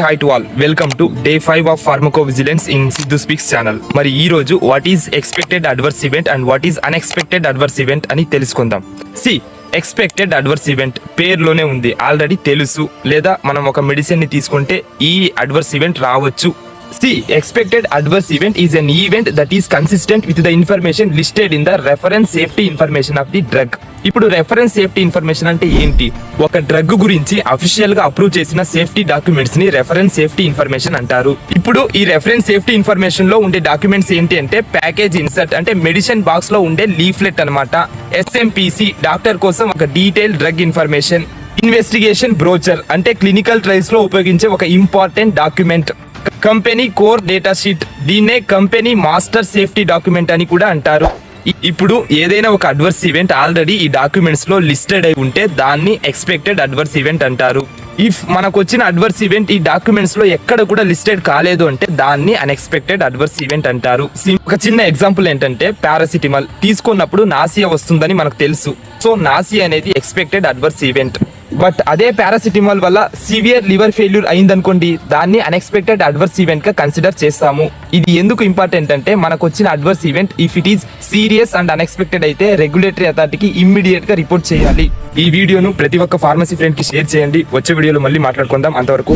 Hi to all. Welcome to day 5 of pharmacovigilance in Sidhu Speaks channel. మరి ఈ రోజు what is expected adverse event and what is unexpected adverse event అని తెలుసుకుందాం. Expected adverse event పేరులోనే ఉంది, already తెలుసు. లేదా మనం ఒక మెడిసిన్ ని తీసుకుంటే ఈ అడ్వర్స్ ఈవెంట్ రావచ్చు. Expected adverse event is an event that is consistent with the information listed in the reference safety information of the drug. ఇప్పుడు రెఫరెన్స్ సేఫ్టీ ఇన్ఫర్మేషన్ అంటే ఏంటి? ఒక డ్రగ్ గురించి అఫీషియల్ గా అప్రూవ్ చేసిన సేఫ్టీ డాక్యుమెంట్స్ ని reference safety information అంటారు. ఇప్పుడు ఈ రెఫరెన్స్ సేఫ్టీ ఇన్ఫర్మేషన్ లో ఉండే డాక్యుమెంట్స్ ఏంటి అంటే ప్యాకేజ్ ఇన్సర్ట్ అంటే మెడిసిన్ బాక్స్ లో ఉండే లీఫ్లెట్ అన్నమాట. SMPC డాక్టర్ కోసం ఒక detail drug information. Investigation brochure అంటే క్లినికల్ ట్రయల్స్ లో ఉపయోగించే ఒక important document. Company core data sheet, దీన్నే కంపెనీ మాస్టర్ సేఫ్టీ డాక్యుమెంట్ అని కూడా అంటారు. ఇప్పుడు ఏదైనా ఒక అడ్వర్స్ ఈవెంట్ ఆల్రెడీ ఈ డాక్యుమెంట్స్ లో లిస్టెడ్ అయి ఉంటే దాన్ని ఎక్స్పెక్టెడ్ అడ్వర్స్ ఈవెంట్ అంటారు. ఇఫ్ మనకు వచ్చిన అడ్వర్స్ ఈవెంట్ ఈ డాక్యుమెంట్స్ లో ఎక్కడ కూడా లిస్టెడ్ కాలేదు అంటే దాన్ని అన్ఎక్స్పెక్టెడ్ అడ్వర్స్ ఈవెంట్ అంటారు. ఒక చిన్న ఎగ్జాంపుల్ ఏంటంటే పారాసిటమాల్ తీసుకున్నప్పుడు నాసియా వస్తుందని మనకు తెలుసు. సో నాసియా అనేది ఎక్స్పెక్టెడ్ అడ్వర్స్ ఈవెంట్. బట్ అదే పారాసిటమాల్ వల్ల సివియర్ లివర్ ఫెయిల్యూర్ అయిందనుకోండి, దాన్ని అన్ఎక్స్పెక్టెడ్ అడ్వర్స్ ఈవెంట్ గా కన్సిడర్ చేస్తాము. ఇది ఎందుకు ఇంపార్టెంట్ అంటే మనకు వచ్చిన adverse event if it is serious and unexpected అయితే రెగ్యులేటరీ అథారిటీకి ఇమ్మీడియట్ గా రిపోర్ట్ చేయాలి. ఈ వీడియోను ప్రతి ఒక్క ఫార్మసీ ఫ్రెండ్ కి షేర్ చేయండి. వచ్చే వీడియోలో మళ్ళీ మాట్లాడుకుందాం. అంతవరకు